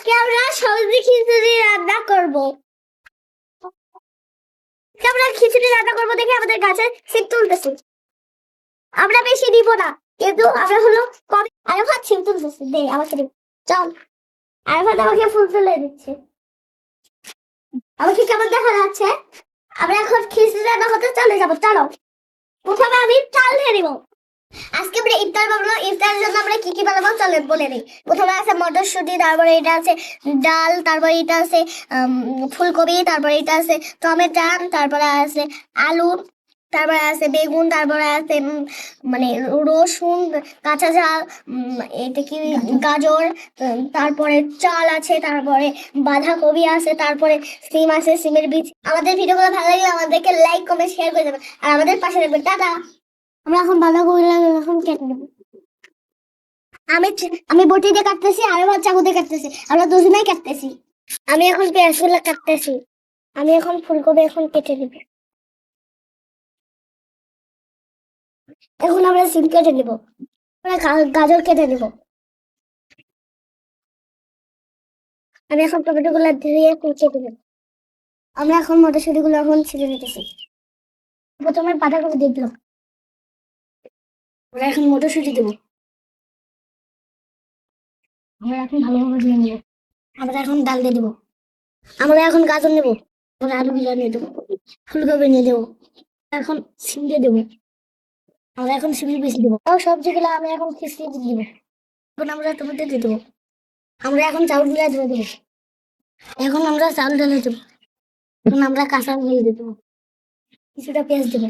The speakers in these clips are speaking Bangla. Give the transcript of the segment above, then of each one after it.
আজকে আমরা সবজি খিচুড়ি রান্না করব। আমরা খিচুড়ি রান্না করব দেখে আমাদের গাছে সিম তুলতেছি। আমরা বেশি দিব না, কিন্তু আমরা হলো কম। আরে ভাত সিম তুলতেছি, দে আমাকে দে। চল, আরে ভাত আমাকে ফুল তুলে দিচ্ছে। আমাকে কেমন দেখা যাচ্ছে? আমরা এখন খিচুড়ি রান্না করতে চলে যাবো, চলো। প্রথমে আমি চাল দিয়ে দিব। আজকে আমরা ইফতার বানাবো। ইফতারের জন্য আমরা কি কি বানাবো চলে বলে দিই। প্রথমে আছে মটরশুঁটি, তারপরে এটা আছে ডাল, তারপরে এটা আছে ফুলকপি, তারপরে এটা আছে টমেটো, তারপরে আছে আলু, তারপরে আছে বেগুন, তারপরে আছে মানে রসুন, কাঁচা ঝাল, এটা কি গাজর, তারপরে চাল আছে, তারপরে বাঁধাকপি আছে, তারপরে সিম আছে, সিমের বীজ। আমাদের ভিডিওগুলো ভালো লাগলে আমাদেরকে লাইক কমেন্ট শেয়ার করে দেবেন আর আমাদের পাশে থাকবেন। টাটা। আমরা এখন বাঁধাকপি এখন কেটে নেব। আমি আমি বটি দিয়ে কাটতেছি আর আমার চাকু দিয়ে কাটতেছি, আমরা দুজনেই কাটতেছি। আমি এখন পেঁয়াজগুলো কাটতেছি। আমি এখন ফুলকপি এখন কেটে নেব। এখন আমরা সিম কেটে নেব, আমরা গাজর কেটে নেব। আমি এখন টমেটো গুলো ধুয়ে কেটে নেব। আমরা এখন মটরশুঁটি গুলো এখন ছিঁড়ে নিতেছি। প্রথমে বাঁধাকপি দিয়ে দিলাম, আমরা এখন মটরশুঁটি দেবো। আমরা এখন ভালোভাবে দিয়ে নেব। আমরা এখন ডাল দিয়ে দেবো। আমরা এখন গাজর নেব, আমরা আলু গুলো নিয়ে দেবো, ফুলকপি নিয়ে দেবো, এখন সিম দিয়ে দেবো। আমরা এখন সিমের বেশি দেবো। সবজিগুলো আমি এখন খিচড়ি দিয়ে দেবো। এখন আমরা টমেটো দিয়ে দেবো। আমরা এখন চাউল গুলা ধরে দেবো। এখন আমরা চাউল ঢেলে দেবো। এখন আমরা কাঁচা মরিচ দিয়ে দেবো, কিছুটা পেঁয়াজ দেবো,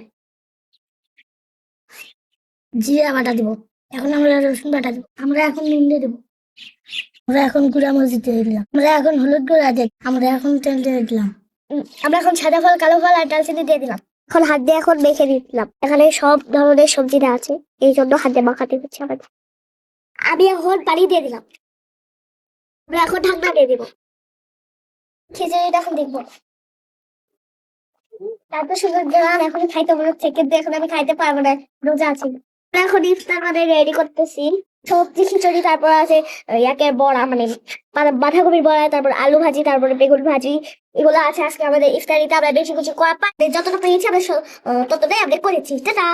জিরা বাটা দেবো। এখন আমরা রসুন বাটা দেবো। আমরা এখন নুন দিয়ে দেবো। আমরা এখন গুঁড়া মরিচ দিয়ে দিলাম। আমরা এখন হলুদ গুঁড়া দিয়ে, আমরা এখন তেল দিয়ে দিলাম। আমরা এখন সাদা ফল, কালো ফল আর ডালচিনি দিয়ে দিলাম। এখন হাত দিয়ে এখন মেখে দিলাম। এখানে সব ধরনের সবজিটা আছে, এই জন্য হাত দিয়ে মাখাতে হচ্ছে আমাদের। আমি এখন পানি দিয়ে দিলাম। আমরা এখন ঢাকনা দিয়ে দিব। খিচুড়িটা এখন দেখবো। তারপর সুন্দর দিলাম। এখন খাইতে মনে হচ্ছে, কিন্তু এখন আমি খাইতে পারবো না, রোজা আছি। আমরা এখন ইফতার মানে রেডি করতেছি। সবজি খিচুড়ি, তারপর আছে ইয়াকে বড়া মানে বাঁধাকপির বড়া, তারপর আলু ভাজি, তারপরে বেগুন ভাজি, এগুলো আছে আজকে আমাদের ইফতারিতে। আমরা বেশি কিছু করা পারি, যতটা পেয়েছি আমরা ততটাই আমরা করেছি। টাটা।